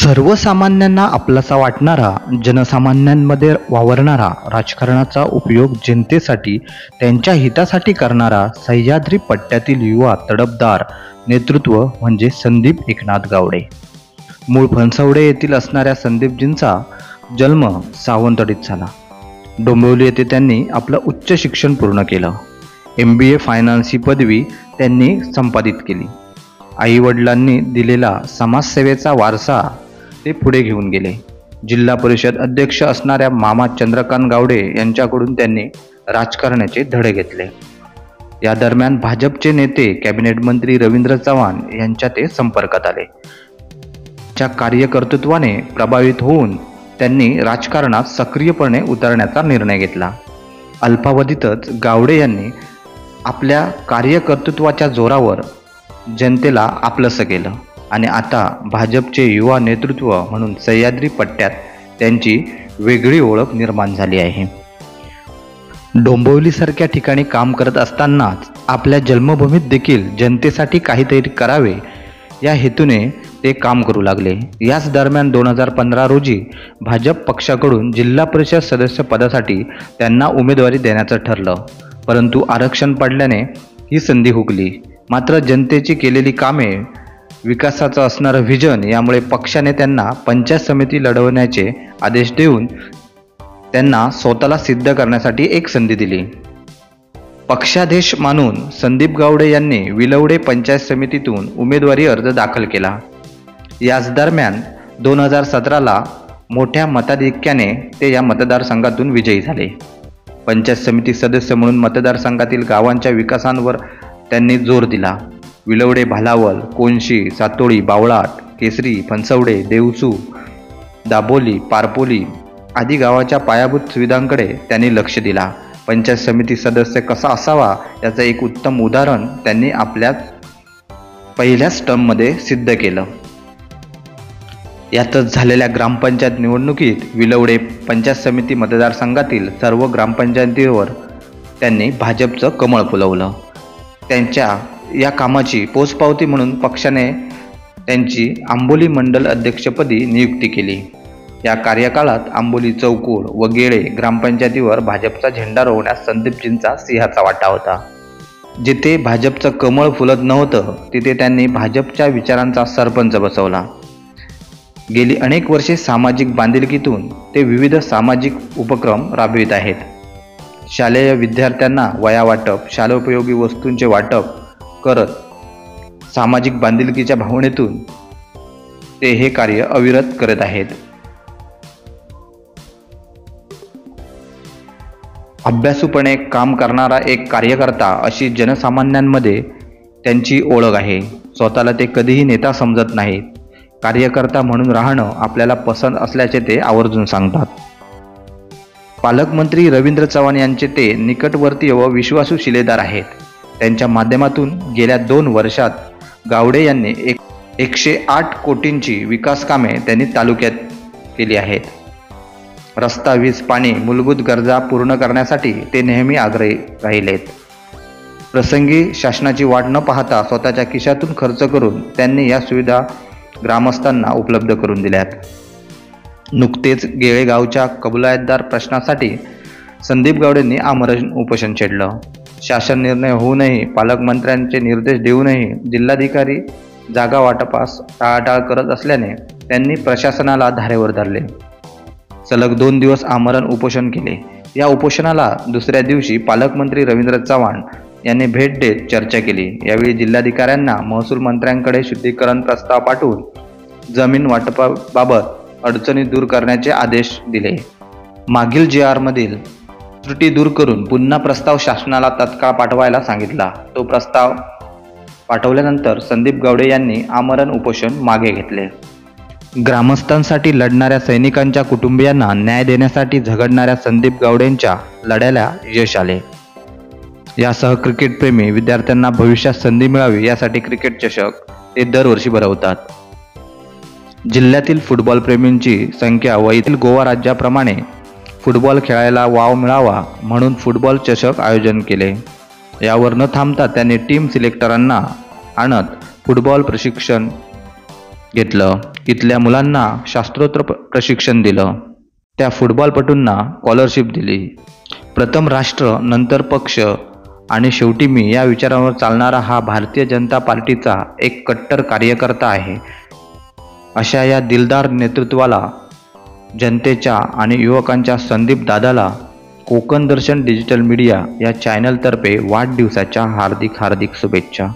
सर्वसामान्यांना आपलासा वाटणारा, जनसामान्यांमध्ये वावरणारा, राजकारणाचा उपयोग जनतेसाठी, त्यांच्या हितासाठी करणारा सह्याद्री पट्ट्यातील युवा तडफदार नेतृत्व म्हणजे संदीप एकनाथ गावडे. मूळ फणसवडे येथील असणाऱ्या संदीपजींचा जन्म सावंतवाडीत झाला. डोंबिवली येथे त्यांनी आपलं उच्च शिक्षण पूर्ण केलं. MBA फायनान्स ही पदवी त्यांनी संपादित केली. आई वडिलांनी दिलेला समाजसेवेचा वारसा ते पुढे घेऊन गेले. जिल्हा परिषद अध्यक्ष असणाऱ्या मामा चंद्रकांत गावडे यांच्याकडून त्यांनी राजकारणाचे धडे घेतले. या दरम्यान भाजपचे नेते कॅबिनेट मंत्री रवींद्र चव्हाण यांच्या ते संपर्कात आले. त्या कार्यकर्तृत्वाने प्रभावित होऊन त्यांनी राजकारणात सक्रियपणे उतरण्याचा निर्णय घेतला. अल्पावधीतच गावडे यांनी आपल्या कार्यकर्तृत्वाच्या जोरावर जनतेला आपलंसं केलं आणि आता भाजपचे युवा नेतृत्व म्हणून सह्याद्री पट्ट्यात त्यांची वेगळी ओळख निर्माण झाली आहे. डोंबिवलीसारख्या ठिकाणी काम करत असतानाच आपल्या जन्मभूमीत देखील जनतेसाठी काहीतरी करावे या हेतूने ते काम करू लागले. याच दरम्यान 2015 रोजी भाजप पक्षाकडून जिल्हा परिषद सदस्य पदासाठी त्यांना उमेदवारी देण्याचं ठरलं. परंतु आरक्षण पडल्याने ही संधी हुकली. मात्र जनतेची केलेली कामे, विकासाचं असणारं व्हिजन यामुळे पक्षाने त्यांना पंचायत समिती लढवण्याचे आदेश देऊन त्यांना स्वतःला सिद्ध करण्यासाठी एक संधी दिली. पक्षादेश मानून संदीप गावडे यांनी विलवडे पंचायत समितीतून उमेदवारी अर्ज दाखल केला. याच दरम्यान 2017ला मोठ्या मताधिक्याने ते या मतदारसंघातून विजयी झाले. पंचायत समिती सदस्य म्हणून मतदारसंघातील गावांच्या विकासांवर त्यांनी जोर दिला. विलवडे, भालावल, कोनशी, सातोळी, बावळाट, केसरी, फणसवडे, देवसू, दाबोली, पारपोली आदी गावाच्या पायाभूत सुविधांकडे त्यांनी लक्ष दिला. पंचायत समिती सदस्य कसा असावा याचं एक उत्तम उदाहरण त्यांनी आपल्या पहिल्याच टर्ममध्ये सिद्ध केलं. यातच झालेल्या ग्रामपंचायत निवडणुकीत विलवडे पंचायत समिती मतदारसंघातील सर्व ग्रामपंचायतीवर त्यांनी भाजपचं कमळ फुलवलं. त्यांच्या या कामाची पोचपावती म्हणून पक्षाने त्यांची आंबोली मंडल अध्यक्षपदी नियुक्ती केली. या कार्यकाळात आंबोली, चौकूड व गेळे ग्रामपंचायतीवर भाजपचा झेंडा रोवण्यास संदीपजींचा सिंहाचा वाटा होता. जिथे भाजपचं कमळ फुलत नव्हतं तिथे त्यांनी भाजपच्या विचारांचा सरपंच बसवला. गेली अनेक वर्षे सामाजिक बांधिलकीतून ते विविध सामाजिक उपक्रम राबवित आहेत. शालेय विद्यार्थ्यांना वह्या वाटप, शालोपयोगी वस्तूंचे वाटप करत सामाजिक बांधिलकीच्या भावनेतून ते हे कार्य अविरत करत आहेत. अभ्यासूपणे काम करणारा एक कार्यकर्ता अशी जनसामान्यांमध्ये त्यांची ओळख आहे. स्वतःला ते कधीही नेता समजत नाहीत. कार्यकर्ता म्हणून राहणं आपल्याला पसंत असल्याचे ते आवर्जून सांगतात. पालकमंत्री रवींद्र चव्हाण यांचे ते निकटवर्तीय व विश्वासू शिलेदार आहेत. त्यांच्या माध्यमातून गेल्या 2 वर्षात गावडे यांनी 108 कोटींची विकास कामे त्यांनी तालुक्यात केली आहेत. रस्ता, वीज, पाणी, मूलभूत गरजा पूर्ण करण्यासाठी ते नेहमी आग्रही राहिलेत. प्रसंगी शासनाची वाट न पाहता स्वतःच्या खिशातून खर्च करून त्यांनी या सुविधा ग्रामस्थांना उपलब्ध करून दिल्यात. नुकतेच गेळेगावच्या कबुलायतदार प्रश्नासाठी संदीप गावडेंनी आमरण उपोषण छेडलं. शासन निर्णय होऊनही, पालकमंत्र्यांचे निर्देश देऊनही जिल्हाधिकारी जागा वाटपास टाळाटाळ करत असल्याने त्यांनी प्रशासनाला धारेवर धरले. सलग 2 दिवस आमरण उपोषण केले. या उपोषणाला दुसऱ्या दिवशी पालकमंत्री रवींद्र चव्हाण यांनी भेट देत चर्चा केली. यावेळी जिल्हाधिकाऱ्यांना महसूल मंत्र्यांकडे शुद्धीकरण प्रस्ताव पाठवून जमीन वाटपाबाबत अडचणी दूर करण्याचे आदेश दिले. मागील JR मधील त्रुटी दूर करून पुन्हा प्रस्ताव शासनाला तत्काळ पाठवायला सांगितला. तो प्रस्ताव पाठवल्यानंतर संदीप गावडे यांनी आमरण उपोषण मागे घेतले. ग्रामस्थांसाठी लढणाऱ्या सैनिकांच्या कुटुंबियांना न्याय देण्यासाठी झगडणाऱ्या संदीप गावडेंच्या लढ्याला यश आले. यासह क्रिकेटप्रेमी विद्यार्थ्यांना भविष्यात संधी मिळावी यासाठी क्रिकेट चषक ते दरवर्षी भरवतात. जिल्ह्यातील फुटबॉल प्रेमींची संख्या व येथील गोवा राज्याप्रमाणे फुटबॉल खेळायला वाव मिळावा म्हणून फुटबॉल चषक आयोजन केले. यावर न थांबता त्यांनी टीम सिलेक्टरांना आणत फुटबॉल प्रशिक्षण घेतलं. इथल्या मुलांना शास्त्रोक्त प्रशिक्षण दिलं. त्या फुटबॉलपटूंना स्कॉलरशिप दिली. प्रथम राष्ट्र, नंतर पक्ष आणि शेवटी मी या विचारांवर चालणारा हा भारतीय जनता पार्टीचा एक कट्टर कार्यकर्ता आहे. अशा या दिलदार नेतृत्वाला, जनतेच्या आणि युवकांच्या संदीप दादाला कोकण दर्शन डिजिटल मीडिया या चॅनलतर्फे वाढदिवसाच्या हार्दिक शुभेच्छा.